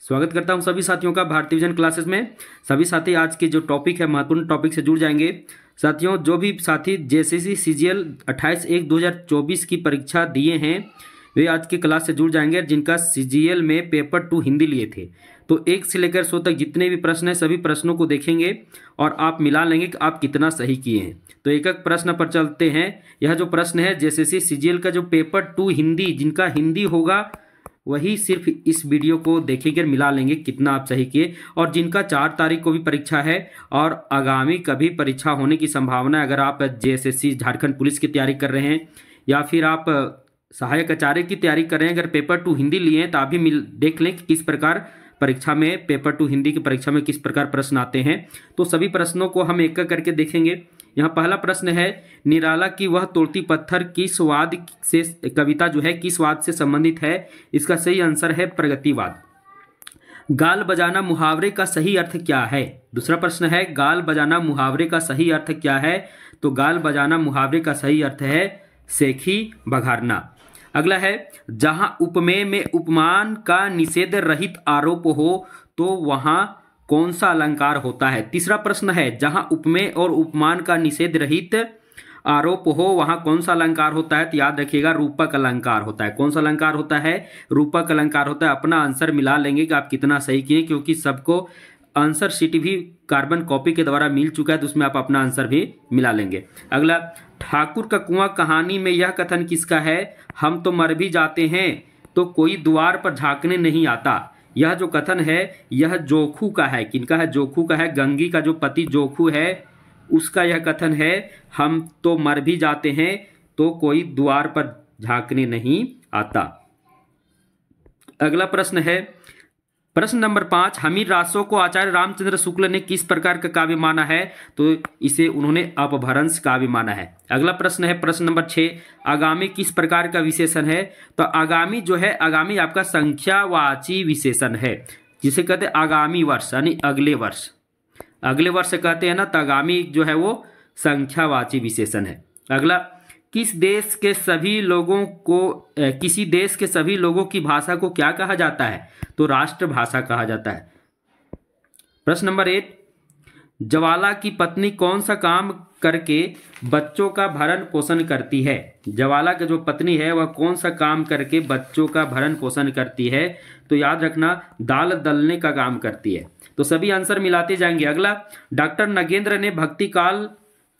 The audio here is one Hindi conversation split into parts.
स्वागत करता हूं सभी साथियों का भारतीय विजन क्लासेस में। सभी साथी आज के जो टॉपिक है महत्वपूर्ण टॉपिक से जुड़ जाएंगे। साथियों, जो भी साथी जेएसएससी सीजीएल 28/1/2024 की परीक्षा दिए हैं वे आज की क्लास से जुड़ जाएंगे। जिनका सीजीएल में पेपर 2 हिंदी लिए थे तो 1 से लेकर 100 तक जितने भी प्रश्न हैं सभी प्रश्नों को देखेंगे और आप मिला लेंगे कि आप कितना सही किए हैं। तो एक एक प्रश्न पर चलते हैं। यह जो प्रश्न है जेएसएससी सीजीएल का जो पेपर 2 हिंदी, जिनका हिंदी होगा वही सिर्फ इस वीडियो को देखेंगे, मिला लेंगे कितना आप सही किए। और जिनका 4 तारीख को भी परीक्षा है और आगामी कभी परीक्षा होने की संभावना है, अगर आप जेएसएससी झारखंड पुलिस की तैयारी कर रहे हैं या फिर आप सहायक आचार्य की तैयारी कर रहे हैं, अगर पेपर 2 हिंदी लिए हैं तो आप भी देख लें कि किस प्रकार परीक्षा में पेपर 2 हिंदी की परीक्षा में किस प्रकार प्रश्न आते हैं। तो सभी प्रश्नों को हम एक एक करके देखेंगे। यहाँ पहला प्रश्न है, निराला की वह तोड़ती पत्थर किस वाद से, कविता जो है किस वाद से संबंधित है? इसका सही आंसर है प्रगतिवाद। गाल बजाना मुहावरे का सही अर्थ क्या है? दूसरा प्रश्न है, गाल बजाना मुहावरे का सही अर्थ क्या है? तो गाल बजाना मुहावरे का सही अर्थ है सेखी बघारना। अगला है, जहां उपमेय में उपमान का निषेध रहित आरोप हो तो वहां कौन सा अलंकार होता है? तीसरा प्रश्न है, जहां उपमेय और उपमान का निषेध रहित आरोप हो वहां कौन सा अलंकार होता है? तो याद रखिएगा रूपक अलंकार होता है। कौन सा अलंकार होता है? रूपक अलंकार होता है। अपना आंसर मिला लेंगे कि आप कितना सही किए, क्योंकि सबको आंसर शीट भी कार्बन कॉपी के द्वारा मिल चुका है तो उसमें आप अपना आंसर भी मिला लेंगे। अगला, ठाकुर का कुआं कहानी में यह कथन किसका है? हम तो मर भी जाते हैं तो कोई द्वार पर झांकने नहीं आता। यह जो कथन है यह जोखू का है। किनका है? जोखू का है। गंगी का जो पति जोखू है उसका यह कथन है, हम तो मर भी जाते हैं तो कोई द्वार पर झांकने नहीं आता। अगला प्रश्न है, प्रश्न नंबर 5, हमीर रासो को आचार्य रामचंद्र शुक्ल ने किस प्रकार का काव्य माना है? तो इसे उन्होंने अपभ्रंश काव्य माना है। अगला प्रश्न है प्रश्न नंबर 6, आगामी किस प्रकार का विशेषण है? तो आगामी जो है, आगामी आपका संख्यावाची विशेषण है, जिसे कहते हैं आगामी वर्ष यानी अगले वर्ष। अगले वर्ष कहते हैं ना, तो आगामी जो है वो संख्यावाची विशेषण है। अगला, किस देश के सभी लोगों को किसी देश के सभी लोगों की भाषा को क्या कहा जाता है? तो राष्ट्रभाषा कहा जाता है। प्रश्न नंबर 8, ज्वाला की पत्नी कौन सा काम करके बच्चों का भरण पोषण करती है? ज्वाला की जो पत्नी है वह कौन सा काम करके बच्चों का भरण पोषण करती है? तो याद रखना दाल दलने का काम करती है। तो सभी आंसर मिलाते जाएंगे। अगला, डॉक्टर नगेंद्र ने भक्ति काल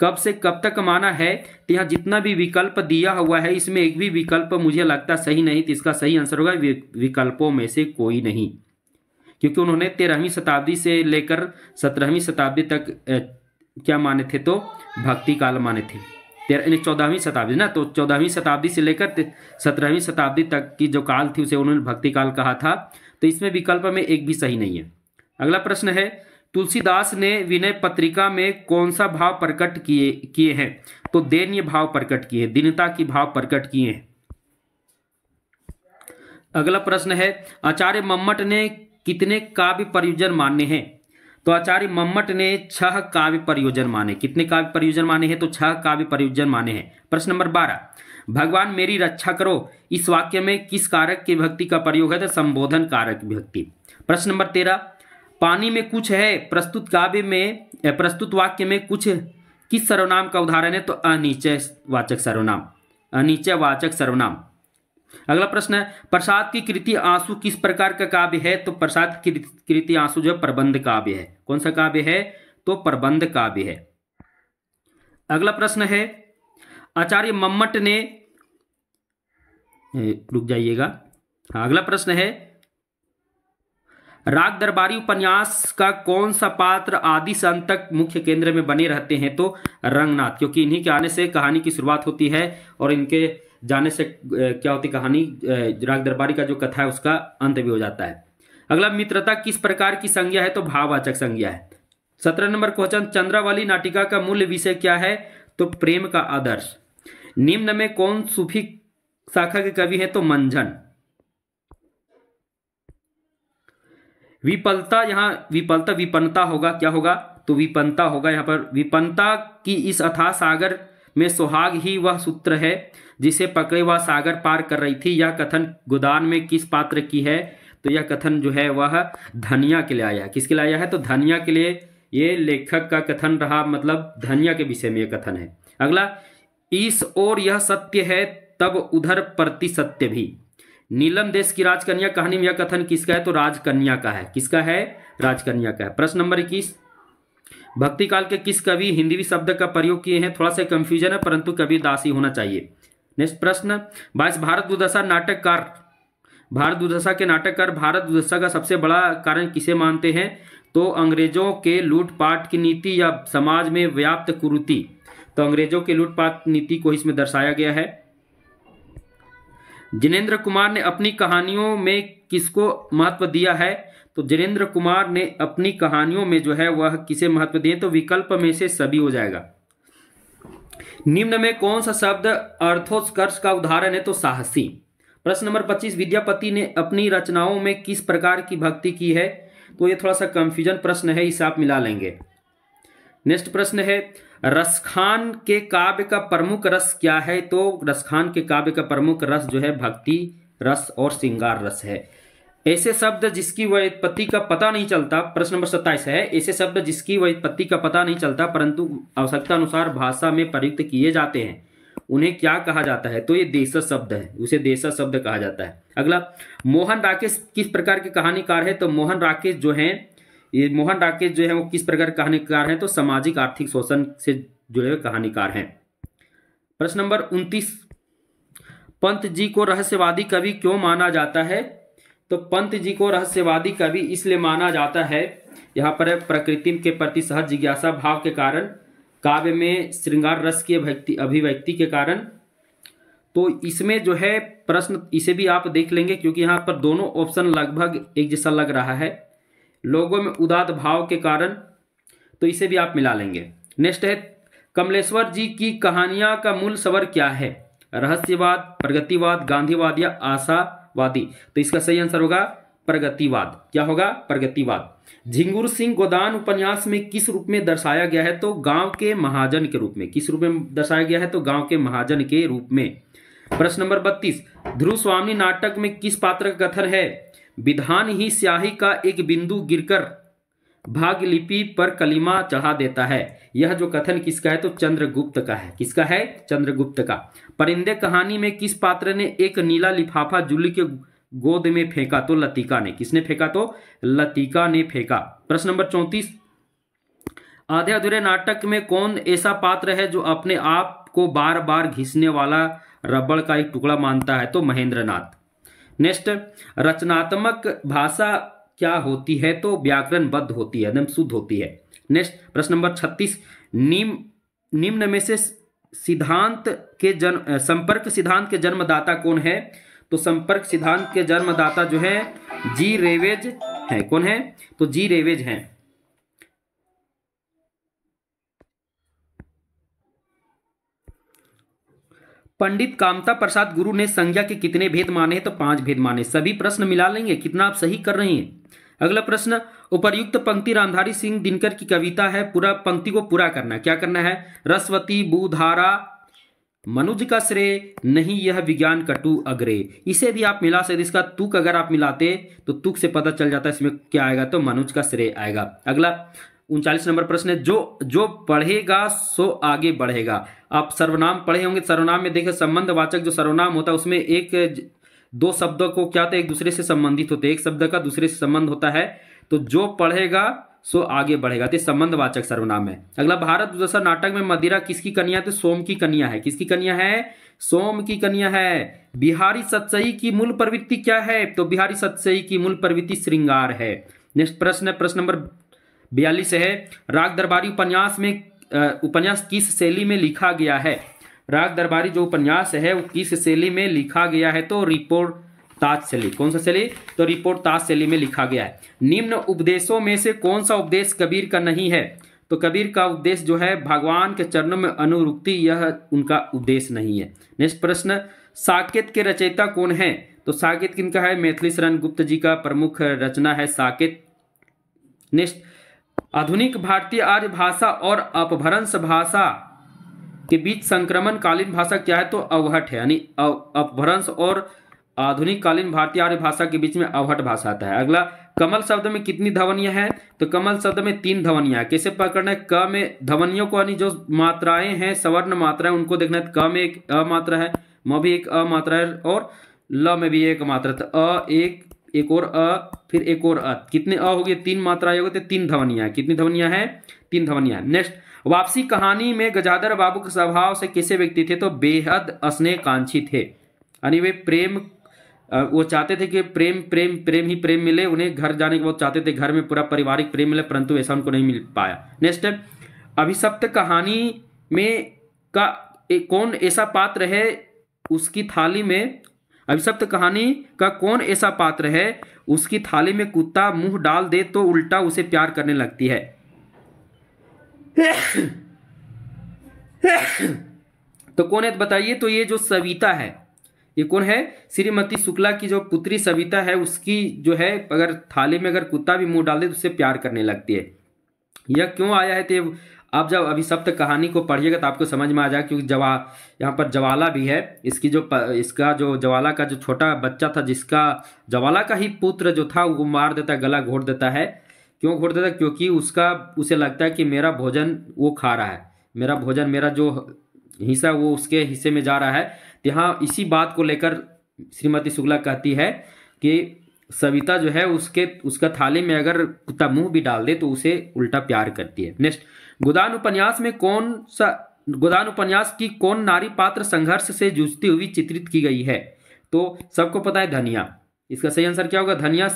कब से कब तक माना है? तो यहाँ जितना भी विकल्प दिया हुआ है इसमें एक भी विकल्प मुझे लगता सही नहीं, तो इसका सही आंसर होगा विकल्पों में से कोई नहीं, क्योंकि उन्होंने 13वीं शताब्दी से लेकर 17वीं शताब्दी तक क्या माने थे? तो भक्ति काल माने थे। 14वीं शताब्दी ना, तो 14वीं शताब्दी से लेकर 17वीं शताब्दी तक की जो काल थी उसे उन्होंने भक्ति काल कहा था। तो इसमें विकल्प में एक भी सही नहीं है। अगला प्रश्न है, तुलसीदास ने विनय पत्रिका में कौन सा भाव प्रकट किए हैं? तो दैन्य भाव प्रकट किए, दीनता की भाव प्रकट किए हैं। अगला प्रश्न है, आचार्य मम्मट ने कितने काव्य प्रयोजन माने हैं? तो आचार्य मम्मट ने 6 काव्य प्रयोजन माने। कितने काव्य प्रयोजन माने हैं? तो 6 काव्य प्रयोजन माने हैं। प्रश्न नंबर 12, भगवान मेरी रक्षा करो, इस वाक्य में किस कारक की विभक्ति का प्रयोग है? तो संबोधन कारक विभक्ति। प्रश्न नंबर 13, पानी में कुछ है, प्रस्तुत काव्य में प्रस्तुत वाक्य में कुछ किस सर्वनाम का उदाहरण है? तो अनिचयवाचक सर्वनाम, अनिचयवाचक सर्वनाम। अगला प्रश्न है, प्रसाद की कृति आंसू किस प्रकार का काव्य है? तो प्रसाद की कृति आंसू जो प्रबंध काव्य है। कौन सा काव्य है? तो प्रबंध काव्य है। अगला प्रश्न है, आचार्य मम्मट ने रुक जाइएगा। हाँ, अगला प्रश्न है, राग दरबारी उपन्यास का कौन सा पात्र आदि से अंत तक मुख्य केंद्र में बने रहते हैं? तो रंगनाथ, क्योंकि इन्हीं के आने से कहानी की शुरुआत होती है और इनके जाने से क्या होती कहानी, राग दरबारी का जो कथा है उसका अंत भी हो जाता है। अगला, मित्रता किस प्रकार की संज्ञा है? तो भाववाचक संज्ञा है। 17 नंबर क्वेश्चन, चंद्रावली नाटिका का मूल विषय क्या है? तो प्रेम का आदर्श। निम्न में कौन सूफी शाखा के कवि है? तो मंझन। विपलता, यहाँ विपलता विपन्नता होगा, क्या होगा? तो विपन्नता होगा। यहाँ पर विपन्नता की इस अथाह सागर में सुहाग ही वह सूत्र है जिसे पकड़े वह सागर पार कर रही थी। यह कथन गोदान में किस पात्र की है? तो यह कथन जो है वह धनिया के लिए आया है। किसके लिए आया है? तो धनिया के लिए ये लेखक का कथन रहा, मतलब धनिया के विषय में यह कथन है। अगला, इस ओर यह सत्य है तब उधर प्रति सत्य भी। नीलम देश की राजकन्या कहानी में यह कथन किसका है? तो राजकन्या का है। किसका है? राजकन्या का है। प्रश्न नंबर 21, भक्ति काल के किस कवि हिंदवी शब्द का प्रयोग किए हैं? थोड़ा सा कंफ्यूजन है, परंतु कबीर दास ही होना चाहिए। नेक्स्ट प्रश्न 22, भारत दुर्दशा नाटककार, भारत दुर्दशा के नाटककार भारत दुर्दशा का सबसे बड़ा कारण किसे मानते हैं? तो अंग्रेजों के लूटपाट की नीति या समाज में व्याप्त कुरीति। तो अंग्रेजों के लूटपाट नीति को इसमें दर्शाया गया है। जिनेंद्र कुमार ने अपनी कहानियों में किसको महत्व दिया है? तो जिनेंद्र कुमार ने अपनी कहानियों में जो है वह किसे महत्व दिए? तो विकल्प में से सभी हो जाएगा। निम्न में कौन सा शब्द अर्थोत्कर्ष का उदाहरण है? तो साहसी। प्रश्न नंबर 25, विद्यापति ने अपनी रचनाओं में किस प्रकार की भक्ति की है? तो ये थोड़ा सा कंफ्यूजन प्रश्न है, इसे आप मिला लेंगे। नेक्स्ट प्रश्न है, रसखान के काव्य का प्रमुख रस क्या है? तो रसखान के काव्य का प्रमुख रस जो है भक्ति रस और श्रृंगार रस है। ऐसे शब्द जिसकी व्युत्पत्ति का पता नहीं चलता, प्रश्न नंबर 27 है, ऐसे शब्द जिसकी व्युत्पत्ति का पता नहीं चलता परंतु आवश्यकता अनुसार भाषा में प्रयुक्त किए जाते हैं, उन्हें क्या कहा जाता है? तो ये देशज शब्द है, उसे देशज शब्द कहा जाता है। अगला, मोहन राकेश किस प्रकार के कहानीकार है? तो मोहन राकेश जो है वो किस प्रकार कहानीकार हैं? तो सामाजिक आर्थिक शोषण से जुड़े हुए कहानीकार हैं। प्रश्न नंबर 29, पंत जी को रहस्यवादी कवि क्यों माना जाता है? तो पंत जी को रहस्यवादी कवि इसलिए माना जाता है, यहाँ पर प्रकृति के प्रति सहज जिज्ञासा भाव के कारण, काव्य में श्रृंगार रस की अभिव्यक्ति के कारण। तो इसमें जो है प्रश्न इसे भी आप देख लेंगे क्योंकि यहाँ पर दोनों ऑप्शन लगभग एक जैसा लग रहा है। लोगों में उदात्त भाव के कारण, तो इसे भी आप मिला लेंगे। नेक्स्ट है, कमलेश्वर जी की कहानियां का मूल स्वर क्या है? रहस्यवाद, प्रगतिवाद, गांधीवाद या आशावादी? तो इसका सही आंसर होगा प्रगतिवाद। क्या होगा? प्रगतिवाद। झिंगुर सिंह गोदान उपन्यास में किस रूप में दर्शाया गया है? तो गांव के महाजन के रूप में। किस रूप में दर्शाया गया है? तो गांव के महाजन के रूप में। प्रश्न नंबर 32, ध्रुव स्वामी नाटक में किस पात्र का कथन है? विधान ही स्याही का एक बिंदु गिरकर भाग्यलिपि पर कलिमा चढ़ा देता है। यह जो कथन किसका है? तो चंद्रगुप्त का है। किसका है? चंद्रगुप्त का। परिंदे कहानी में किस पात्र ने एक नीला लिफाफा जूली के गोद में फेंका? तो लतिका ने। किसने फेंका? तो लतिका ने फेंका। प्रश्न नंबर 34, आधे अधूरे नाटक में कौन ऐसा पात्र है जो अपने आप को बार बार घिसने वाला रबड़ का एक टुकड़ा मानता है? तो महेंद्रनाथ। नेक्स्ट, रचनात्मक भाषा क्या होती है? तो व्याकरणबद्ध होती है, एकदम शुद्ध होती है। नेक्स्ट प्रश्न नंबर 36, निम्न में से संपर्क सिद्धांत के जन्मदाता कौन है? तो संपर्क सिद्धांत के जन्मदाता जो है जी रेवेज है। कौन है? तो जी रेवेज हैं। पंडित कामता प्रसाद गुरु ने संज्ञा के कितने भेद माने हैं? तो 5 भेद माने। सभी प्रश्न मिला लेंगे, कितना आप सही कर रहे हैं। अगला प्रश्न, उपर्युक्त पंक्ति रामधारी सिंह दिनकर की कविता है, पूरा पंक्ति को पूरा करना है। क्या करना है? रसवती भूधारा मनुज का श्रेय नहीं यह विज्ञान कटु अग्रे। इसे भी आप मिला सकते। इसका तुक अगर आप मिलाते तो तुक से पता चल जाता है इसमें क्या आएगा, तो मनुज का श्रेय आएगा। अगला 39 नंबर प्रश्न है, जो पढ़ेगा सो आगे बढ़ेगा। आप सर्वनाम पढ़े होंगे, सर्वनाम में देखिए संबंधवाचक जो सर्वनाम होता है उसमें एक दो शब्दों को क्या होता है, एक दूसरे से संबंधित होते हैं, एक शब्द का दूसरे से संबंध होता है। तो जो पढ़ेगा सो आगे बढ़ेगा, तो संबंधवाचक सर्वनाम है। अगला, भारत दुर्दशा नाटक में मदिरा किसकी कन्या? तो सोम की कन्या है। किसकी कन्या है? सोम की कन्या है। बिहारी सतसई की मूल प्रवृत्ति क्या है? तो बिहारी सतसई की मूल प्रवृत्ति श्रृंगार है। नेक्स्ट प्रश्न है, प्रश्न नंबर 42 है, राग दरबारी उपन्यास किस शैली में लिखा गया है? राग दरबारी जो उपन्यास है वो किस शैली में लिखा गया है? तो रिपोर्ट ताज शैली। कौन सा शैली? तो रिपोर्ट ताज शैली में लिखा गया है। निम्न उपदेशों में से कौन सा उपदेश कबीर का नहीं है? तो कबीर का उपदेश जो है भगवान के चरणों में अनुरुक्ति, यह उनका उपदेश नहीं है। नेक्स्ट प्रश्न, साकेत के रचयिता कौन है? तो साकेत किनका है? मैथिली शरण गुप्त जी का प्रमुख रचना है साकेत। नेक्स्ट, आधुनिक भारतीय आर्य भाषा और अपभ्रंश भाषा के बीच संक्रमणकालीन भाषा क्या है? तो अवहट है, यानी अपभ्रंश और आधुनिक कालीन भारतीय आर्य भाषा के बीच में अवहट भाषा आता है। अगला, कमल शब्द में कितनी ध्वनियां हैं? तो कमल शब्द में 3 ध्वनियां हैं। कैसे पकड़ना है? क में ध्वनियों को यानी जो मात्राएं हैं, सवर्ण मात्राएं, उनको देखना है। क में एक अ मात्रा है, म भी एक अ मात्रा है और ल में भी एक मात्रा। तो अ एक और अ, फिर एक और अ, कितने अ हो गए? 3 मात्राएं हो गई, तो 3 ध्वनियां। कितनी ध्वनियां हैं? 3 ध्वनियां। नेक्स्ट, वापसी कहानी में गजाधर बाबू के स्वभाव से कैसे व्यक्ति थे? तो बेहद स्नेहकांक्षी थे, यानी वे प्रेम, वो चाहते थे कि प्रेम प्रेम प्रेम ही प्रेम मिले उन्हें। घर जाने के बाद चाहते थे घर में पूरा पारिवारिक प्रेम मिले, परंतु ऐसा उनको नहीं मिल पाया। नेक्स्ट, अभिशप्त कहानी में का कौन ऐसा पात्र है उसकी थाली में? अभिशप्त कहानी का कौन ऐसा पात्र है उसकी थाली में कुत्ता मुंह डाल दे तो उल्टा उसे प्यार करने लगती है? तो कौन है बताइए? तो ये जो सविता है, ये कौन है? श्रीमती शुक्ला की जो पुत्री सविता है, उसकी जो है अगर थाली में अगर कुत्ता भी मुंह डाल दे तो उससे प्यार करने लगती है। यह क्यों आया है? तो आप जब अभिशप्त कहानी को पढ़िएगा तो आपको समझ में आ जाएगा, क्योंकि यहाँ पर ज्वाला भी है। इसका जो ज्वाला का जो छोटा बच्चा था, जिसका ज्वाला का ही पुत्र जो था, वो मार देता है, गला घोट देता है। क्यों घोट देता है? क्योंकि उसे लगता है कि मेरा भोजन वो खा रहा है, मेरा भोजन, मेरा जो हिस्सा वो उसके हिस्से में जा रहा है। तो यहाँ इसी बात को लेकर श्रीमती शुक्ला कहती है कि सविता जो है उसका थाली में अगर कुत्ता मुंह भी डाल दे तो उसे उल्टा प्यार करती है। नेक्स्ट, गोदान उपन्यास की कौन नारी पात्र संघर्ष से जूझती हुई चित्रित की गई है? तो सबको पता है धनिया। इसका सही आंसर क्या होगा? धनिया,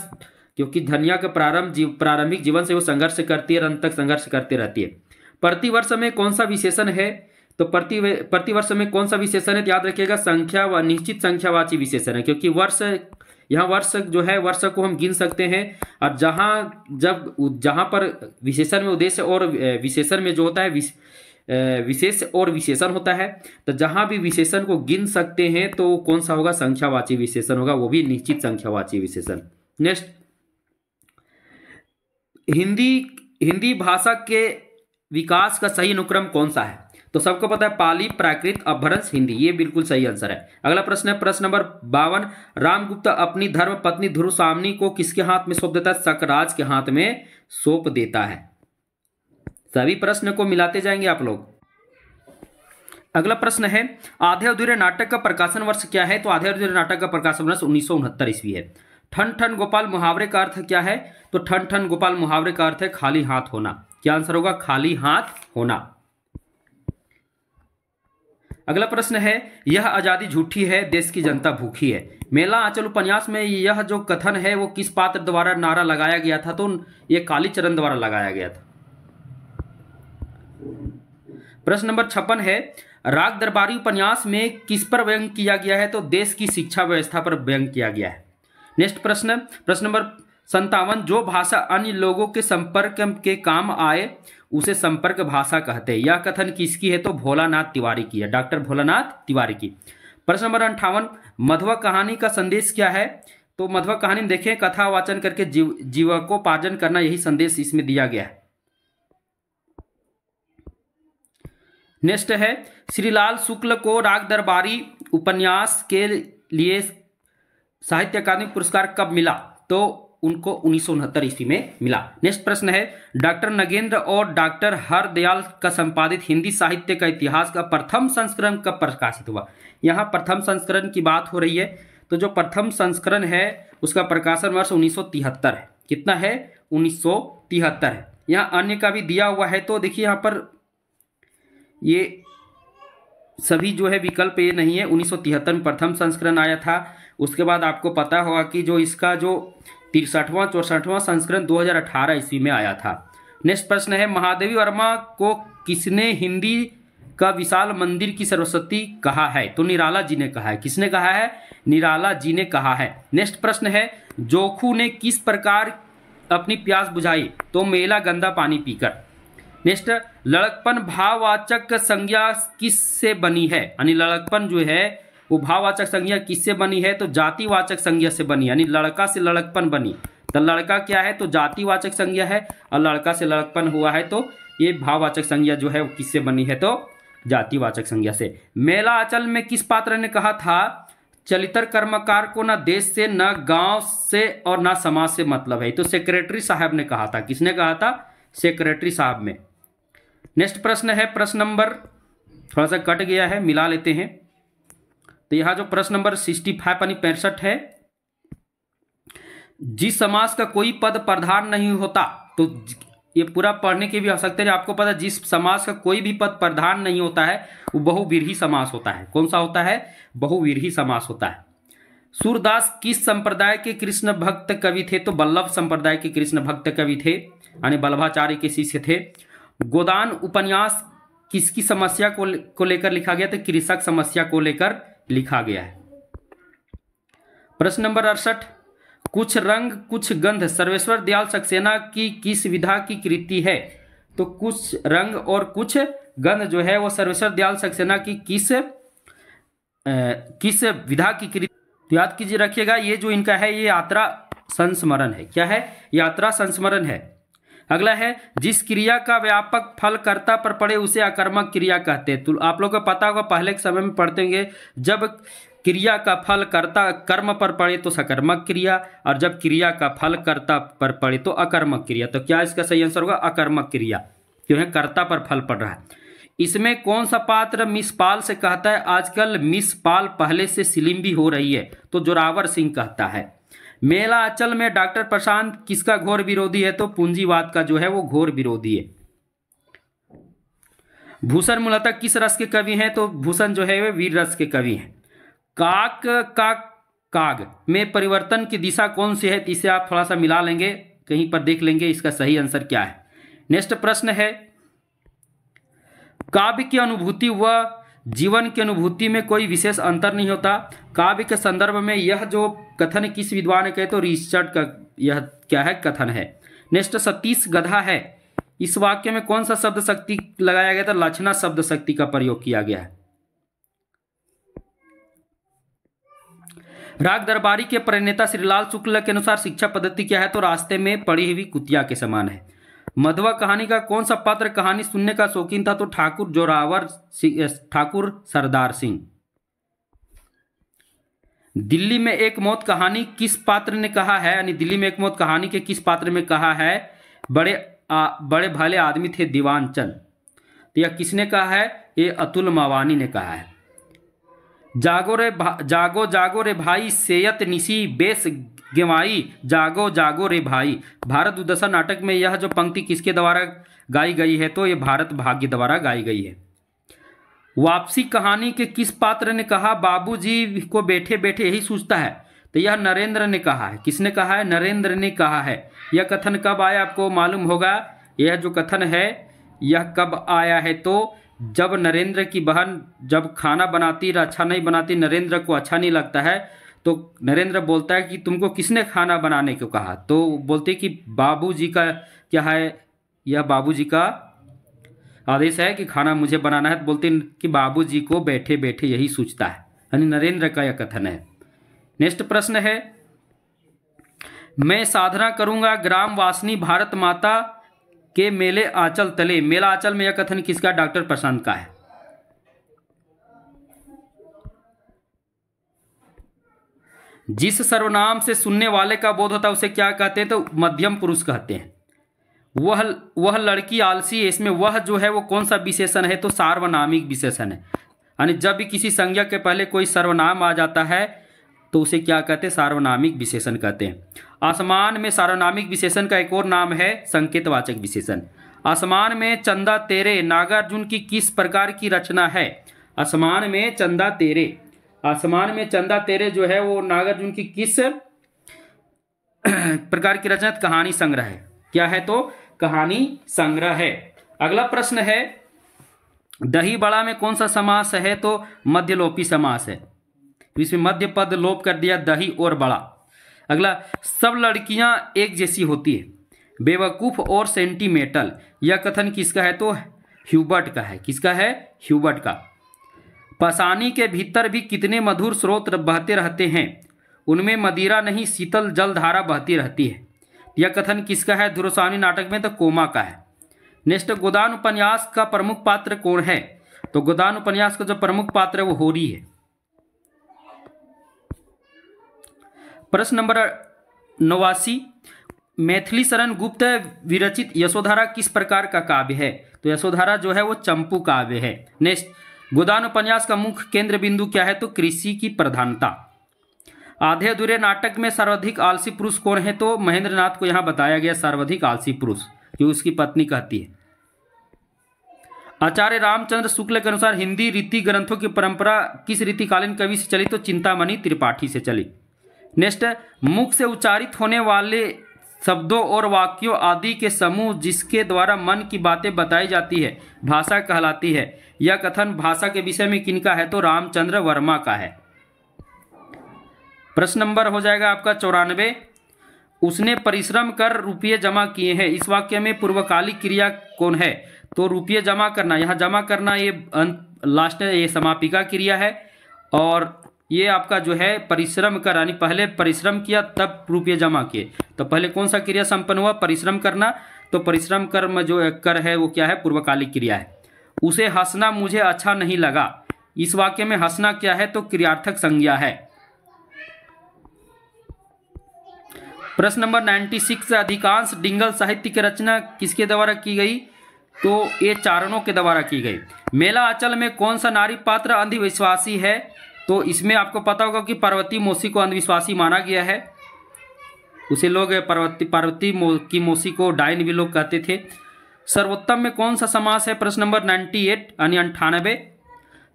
क्योंकि धनिया का प्रारंभिक जीवन से वो संघर्ष करती है और अंत तक संघर्ष करती रहती है। प्रतिवर्ष में कौन सा विशेषण है? तो प्रतिवर्ष में कौन सा विशेषण है? याद रखिएगा, संख्या व निश्चित संख्यावाची विशेषण है, क्योंकि यहाँ वर्ष जो है, वर्ष को हम गिन सकते हैं। और जहां पर विशेषण में उद्देश्य और विशेषण में जो होता है विशेष और विशेषण होता है, तो जहां भी विशेषण को गिन सकते हैं तो कौन सा होगा? संख्यावाची विशेषण होगा, वो भी निश्चित संख्यावाची विशेषण। नेक्स्ट, हिंदी भाषा के विकास का सही अनुक्रम कौन सा है? तो सबको पता है पाली, प्राकृत, अपभ्रंश, हिंदी। ये बिल्कुल सही आंसर है। अगला प्रश्न है प्रश्न नंबर 52। रामगुप्त अपनी धर्म पत्नी ध्रुवसामनी को किसके हाथ में सौंप देता है? शकराज के हाथ में सौंप देता है। सभी प्रश्न को मिलाते जाएंगे आप लोग। अगला प्रश्न है आधे अधूरे नाटक का प्रकाशन वर्ष क्या है? तो आधे अधूरे नाटक का प्रकाशन वर्ष 1969 ईस्वी है। ठन ठन गोपाल मुहावरे का अर्थ क्या है? तो ठन ठन गोपाल मुहावरे का अर्थ है खाली हाथ होना। क्या आंसर होगा? खाली हाथ होना। अगला प्रश्न है यह आजादी झूठी है, देश की जनता भूखी है। मेला आंचल उपन्यास में यह जो कथन है वो किस पात्र द्वारा नारा लगाया गया था? तो ये कालीचरण द्वारा लगाया गया था। प्रश्न नंबर 56 है राग दरबारी उपन्यास में किस पर व्यंग किया गया है? तो देश की शिक्षा व्यवस्था पर व्यंग किया गया है। नेक्स्ट प्रश्न नंबर 57। जो भाषा अन्य लोगों के संपर्क के काम आए उसे संपर्क भाषा कहते हैं। यह कथन किसकी है? तो भोलानाथ तिवारी की है, डॉक्टर भोलानाथ तिवारी की। प्रश्न नंबर 58। मध्वा कहानी का संदेश क्या है? तो मध्वा कहानी में देखें कथा वाचन करके जीविकोपार्जन करना, यही संदेश इसमें दिया गया है। नेक्स्ट है श्रीलाल शुक्ल को राग दरबारी उपन्यास के लिए साहित्य अकादमी पुरस्कार कब मिला? तो उनको 1969 ईस्वी में मिला। नेक्स्ट प्रश्न है डॉक्टर नगेंद्र और डॉक्टर हरदयाल का संपादित हिंदी साहित्य का इतिहास का प्रथम संस्करण कब प्रकाशित हुआ? यहाँ प्रथम संस्करण की बात हो रही है, तो जो प्रथम संस्करण है उसका प्रकाशन वर्ष 1973 है। कितना है? 1973 है। यहाँ अन्य का भी दिया हुआ है, तो देखिए यहाँ पर ये सभी जो है विकल्प ये नहीं है। 1973 में प्रथम संस्करण आया था। उसके बाद आपको पता होगा कि जो इसका जो 63वां 64वां संस्करण 2018 ईस्वी में आया था। नेक्स्ट प्रश्न है महादेवी वर्मा को किसने हिंदी का विशाल मंदिर की सरस्वती कहा है? तो निराला जी ने कहा है। किसने कहा है? निराला जी ने कहा है। नेक्स्ट प्रश्न है जोखू ने किस प्रकार अपनी प्यास बुझाई? तो मेला गंदा पानी पीकर। नेक्स्ट लड़कपन भाववाचक संज्ञा किससे बनी है? यानी लड़कपन जो है वो भाववाचक संज्ञा किससे बनी है? तो जातिवाचक संज्ञा से बनी, यानी लड़का से लड़कपन बनी। तो लड़का क्या है? तो जातिवाचक संज्ञा है, और लड़का से लड़कपन हुआ है तो ये भाववाचक संज्ञा जो है वो किससे बनी है? तो जातिवाचक संज्ञा से। मेला आंचल में किस पात्र ने कहा था चलितर कर्मकार को न देश से, न गांव से और न समाज से मतलब है। तो सेक्रेटरी साहब ने कहा था। किसने कहा था? सेक्रेटरी साहब में। नेक्स्ट प्रश्न है, प्रश्न नंबर थोड़ा सा कट गया है, मिला लेते हैं। तो यहाँ जो प्रश्न नंबर 65 यानी 65 है, जिस समाज का कोई पद प्रधान नहीं होता, तो ये पूरा पढ़ने की भी आवश्यकता है। आपको पता है जिस समाज का कोई भी पद प्रधान नहीं होता है वो बहुव्रीहि समास होता है। कौन सा होता है? बहुव्रीहि समास होता है। सूरदास किस संप्रदाय के कृष्ण भक्त कवि थे? तो वल्लभ संप्रदाय के कृष्ण भक्त कवि थे, यानी वल्लभाचार्य के शिष्य थे। गोदान उपन्यास किसकी समस्या को लेकर लिखा गया? तो कृषक समस्या को लेकर लिखा गया है। प्रश्न नंबर 68, कुछ रंग कुछ गंध सर्वेश्वर दयाल सक्सेना की किस विधा की कृति है? तो कुछ रंग और कुछ गंध जो है वो सर्वेश्वर दयाल सक्सेना की किस विधा की कृति? तो याद कीजिए, रखिएगा, ये जो इनका है ये यात्रा संस्मरण है। क्या है? यात्रा संस्मरण है। अगला है, जिस क्रिया का व्यापक फल कर्ता पर पड़े उसे अकर्मक क्रिया कहते हैं। तो आप लोगों को पता होगा, पहले के समय में पढ़ते होंगे, जब क्रिया का फल कर्ता कर्म पर पड़े तो सकर्मक क्रिया, और जब क्रिया का फल कर्ता पर पड़े तो अकर्मक क्रिया। तो क्या इसका सही आंसर होगा? अकर्मक क्रिया, क्योंकि कर्ता पर फल पड़ रहा है। इसमें कौन सा पात्र मिस पाल से कहता है आजकल मिस पाल पहले से स्लिम भी हो रही है? तो जोरावर सिंह कहता है। मेला अचल में डॉक्टर प्रशांत किसका घोर विरोधी है? तो पूंजीवाद का जो है वो घोर विरोधी है। भूषण मूलतः किस रस के कवि हैं? तो भूषण जो है वे वीर रस के कवि हैं। काक का काग में परिवर्तन की दिशा कौन सी है? इसे आप थोड़ा सा मिला लेंगे, कहीं पर देख लेंगे इसका सही आंसर क्या है। नेक्स्ट प्रश्न है, काव्य की अनुभूति व जीवन की अनुभूति में कोई विशेष अंतर नहीं होता। काव्य के संदर्भ में यह जो कथन किस विद्वान ने कहे? तो रिचर्ड का यह क्या है? कथन है। नेक्स्ट, सतीश गधा है, इस वाक्य में कौन सा शब्द शक्ति लगाया गया था? लक्षणा शब्द शक्ति का प्रयोग किया गया है। राग दरबारी के प्रणेता श्रीलाल शुक्ल के अनुसार शिक्षा पद्धति क्या है? तो रास्ते में पड़ी हुई कुतिया के समान है। मधुआ कहानी का कौन सा पात्र कहानी सुनने का शौकीन था? तो ठाकुर जोरावर ठाकुर सरदार सिंह। दिल्ली में एक मौत कहानी किस पात्र ने कहा है? यानी दिल्ली में एक मौत कहानी के किस पात्र में कहा है? बड़े भले आदमी थे दीवान चंद। तो यह किसने कहा है? ये अतुल मावानी ने कहा है। जागो जागो रे भाई सेयत निसी बेस गेवाई, जागो जागो रे भाई। भारत दुर्दशा नाटक में यह जो पंक्ति किसके द्वारा गाई गई है? तो ये भारत भाग्य द्वारा गाई गई है। वापसी कहानी के किस पात्र ने कहा बाबूजी को बैठे बैठे यही सोचता है? तो यह नरेंद्र ने कहा है। किसने कहा है? नरेंद्र ने कहा है। यह कथन कब आया आपको मालूम होगा? यह जो कथन है यह कब आया है? तो जब नरेंद्र की बहन जब खाना बनाती अच्छा नहीं बनाती, नरेंद्र को अच्छा नहीं लगता है, तो नरेंद्र बोलता है कि तुमको किसने खाना बनाने को कहा? तो बोलते कि बाबूजी का क्या है? यह बाबूजी का आदेश है कि खाना मुझे बनाना है। तो बोलते कि बाबूजी को बैठे बैठे यही सोचता है, यानी नरेंद्र का यह कथन है। नेक्स्ट प्रश्न है, मैं साधना करूंगा ग्राम वासनी भारत माता के मेले आंचल तले। मेला आंचल में यह कथन किसका? डॉक्टर प्रशांत का है। जिस सर्वनाम से सुनने वाले का बोध होता है उसे क्या कहते हैं? तो मध्यम पुरुष कहते हैं। वह लड़की आलसी है, इसमें वह जो है वो कौन सा विशेषण है? तो सार्वनामिक विशेषण है। यानी जब भी किसी संज्ञा के पहले कोई सर्वनाम आ जाता है तो उसे क्या कहते हैं? सार्वनामिक विशेषण कहते हैं। आसमान में सार्वनामिक विशेषण का एक और नाम है संकेतवाचक विशेषण। आसमान में चंदा तेरे नागार्जुन की किस प्रकार की रचना है? आसमान में चंदा तेरे, आसमान में चंदा तेरे जो है वो नागार्जुन की किस प्रकार की रचना? कहानी संग्रह है। क्या है? तो कहानी संग्रह है। अगला प्रश्न है, दही बड़ा में कौन सा समास है? तो मध्यलोपी समास है। तो इसमें मध्य पद लोप कर दिया, दही और बड़ा। अगला, सब लड़कियां एक जैसी होती है, बेवकूफ और सेंटीमेंटल। यह कथन किसका है? तो ह्यूबर्ट का है। किसका है? ह्यूबर्ट का। पसानी के भीतर भी कितने मधुर स्रोत बहते रहते हैं, उनमें मदिरा नहीं शीतल जलधारा बहती रहती है। यह कथन किसका है? धुरसानी नाटक में तो कोमा का है। नेक्स्ट, गोदान उपन्यास का प्रमुख पात्र कौन है? तो गोदान उपन्यास का जो प्रमुख पात्र है वो होरी है। प्रश्न नंबर 89, मैथिली शरण गुप्त विरचित यशोधरा किस प्रकार का काव्य है? तो यशोधरा जो है वो चंपू काव्य है। नेक्स्ट, गोदान उपन्यास का मुख्य केंद्र बिंदु क्या है? तो कृषि की प्रधानता। आधे अधूरे नाटक में सर्वाधिक आलसी पुरुष कौन है? तो महेंद्र नाथ को यहाँ बताया गया सर्वाधिक आलसी पुरुष, जो उसकी पत्नी कहती है। आचार्य रामचंद्र शुक्ल के अनुसार हिंदी रीति ग्रंथों की परंपरा किस रीतिकालीन कवि से चली? तो चिंतामणि त्रिपाठी से चली। नेक्स्ट, मुख से उच्चारित होने वाले शब्दों और वाक्यों आदि के समूह जिसके द्वारा मन की बातें बताई जाती है भाषा कहलाती है। यह कथन भाषा के विषय में किनका है? तो रामचंद्र वर्मा का है। प्रश्न नंबर हो जाएगा आपका 94, उसने परिश्रम कर रुपये जमा किए हैं, इस वाक्य में पूर्वकालिक क्रिया कौन है? तो रुपये जमा करना, यहाँ जमा करना ये लास्ट ये समापिका क्रिया है, और ये आपका जो है परिश्रम कर, यानी पहले परिश्रम किया तब रुपये जमा किए। तो पहले कौन सा क्रिया संपन्न हुआ? परिश्रम करना। तो परिश्रम कर्म जो कर है वो क्या है? पूर्वकालिक क्रिया है। उसे हंसना मुझे अच्छा नहीं लगा, इस वाक्य में हंसना क्या है? तो क्रियार्थक संज्ञा है। प्रश्न नंबर 96, अधिकांश डिंगल साहित्य की रचना किसके द्वारा की गई? तो ये चारणों के द्वारा की गई। मेला आंचल में कौन सा नारी पात्र अंधविश्वासी है? तो इसमें आपको पता होगा कि पार्वती मौसी को अंधविश्वासी माना गया है। उसे लोग पार्वती की मौसी को डायन भी लोग कहते थे। सर्वोत्तम में कौन सा समास है? प्रश्न नंबर 98 यानी 98।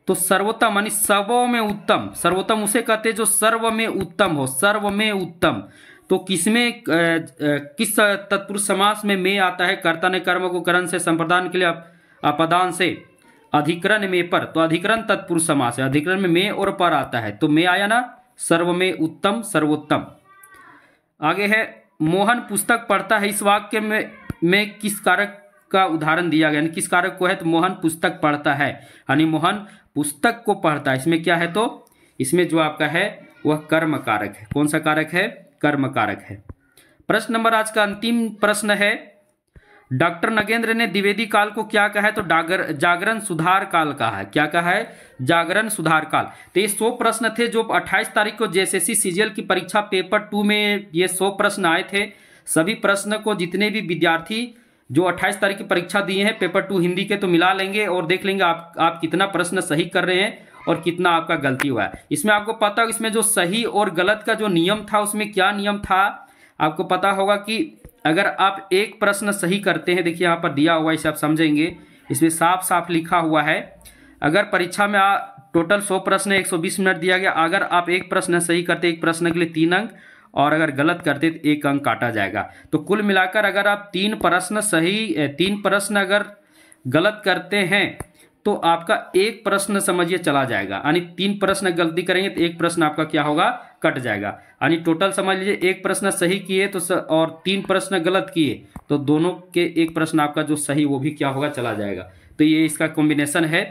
तो सर्वोत्तम यानी सर्वों में उत्तम, सर्वोत्तम उसे कहते हैं जो सर्व में उत्तम हो, सर्व में उत्तम। तो किसमें किस तत्पुरुष समास में आता है? कर्ता ने कर्म को करण से संप्रदान के लिए अपदान से अधिकरण में पर, तो अधिकरण तत्पुरुष समास है। अधिकरण में में और पर आता है, तो में आया ना, सर्व में उत्तम, सर्वोत्तम। आगे है, मोहन पुस्तक पढ़ता है, इस वाक्य में किस कारक का उदाहरण दिया गया? किस कारक को है? तो मोहन पुस्तक पढ़ता है, यानी मोहन पुस्तक को पढ़ता है। इसमें क्या है? तो इसमें जो आपका है वह कर्म कारक है। कौन सा कारक है? कर्म कारक है। प्रश्न नंबर आज का अंतिम प्रश्न है, डॉक्टर नगेंद्र ने द्विवेदी काल को क्या कहा है? तो जागरण सुधार काल कहा है। क्या कहा है? जागरण सुधार काल। तो ये 100 प्रश्न थे जो 28 तारीख को जेएसएससी सीजीएल की परीक्षा पेपर 2 में ये 100 प्रश्न आए थे। सभी प्रश्न को जितने भी विद्यार्थी जो 28 तारीख की परीक्षा दिए हैं पेपर 2 हिंदी के, तो मिला लेंगे और देख लेंगे आप कितना प्रश्न सही कर रहे हैं और कितना आपका गलती हुआ है। इसमें आपको पता होगा इसमें जो सही और गलत का जो नियम था उसमें क्या नियम था, आपको पता होगा कि अगर आप एक प्रश्न सही करते हैं, देखिए यहाँ पर दिया हुआ है, इसे आप समझेंगे, इसमें साफ साफ लिखा हुआ है, अगर परीक्षा में टोटल 100 प्रश्न 120 मिनट दिया गया, अगर आप एक प्रश्न सही करते एक प्रश्न के लिए 3 अंक और अगर गलत करते तो 1 अंक काटा जाएगा। तो कुल मिलाकर अगर आप 3 प्रश्न अगर गलत करते हैं तो आपका 1 प्रश्न समझिए चला जाएगा, यानी 3 प्रश्न गलती करेंगे तो 1 प्रश्न आपका क्या होगा? कट जाएगा। यानी टोटल समझ लीजिए 1 प्रश्न सही किए तो और 3 प्रश्न गलत किए तो दोनों के 1 प्रश्न आपका जो सही वो भी क्या होगा? चला जाएगा। तो ये इसका कॉम्बिनेशन है।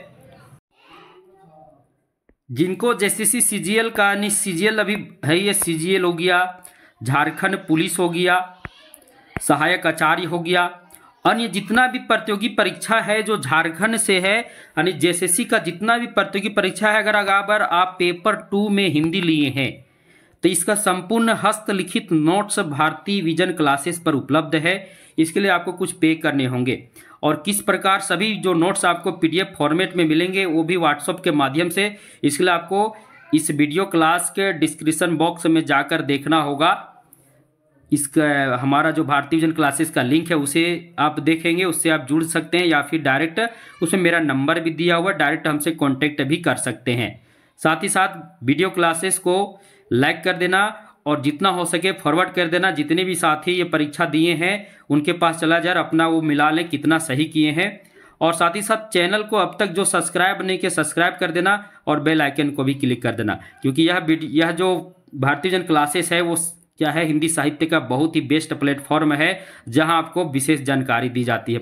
जिनको जेएसएससी सीजीएल का, यानी सीजीएल अभी है, ये सीजीएल हो गया, झारखंड पुलिस हो गया, सहायक आचार्य हो गया, अन्य जितना भी प्रतियोगी परीक्षा है जो झारखंड से है, यानी जेएसएससी का जितना भी प्रतियोगी परीक्षा है, अगर आप पेपर 2 में हिंदी लिए हैं तो इसका संपूर्ण हस्तलिखित नोट्स भारतीय विजन क्लासेस पर उपलब्ध है। इसके लिए आपको कुछ पे करने होंगे और किस प्रकार सभी जो नोट्स आपको पीडीएफ फॉर्मेट में मिलेंगे वो भी व्हाट्सएप के माध्यम से। इसके लिए आपको इस वीडियो क्लास के डिस्क्रिप्शन बॉक्स में जाकर देखना होगा। इसका हमारा जो भारतीय विजन क्लासेस का लिंक है उसे आप देखेंगे, उससे आप जुड़ सकते हैं या फिर डायरेक्ट उसमें मेरा नंबर भी दिया हुआ, डायरेक्ट हमसे कांटेक्ट भी कर सकते हैं। साथ ही साथ वीडियो क्लासेस को लाइक कर देना और जितना हो सके फॉरवर्ड कर देना। जितने भी साथी ये परीक्षा दिए हैं उनके पास चला जाए, अपना वो मिला लें कितना सही किए हैं। और साथ ही साथ चैनल को अब तक जो सब्सक्राइब नहीं किया सब्सक्राइब कर देना और बेल आइकन को भी क्लिक कर देना, क्योंकि यह जो भारतीय विजन क्लासेस है वो क्या है, हिंदी साहित्य का बहुत ही बेस्ट प्लेटफॉर्म है जहां आपको विशेष जानकारी दी जाती है।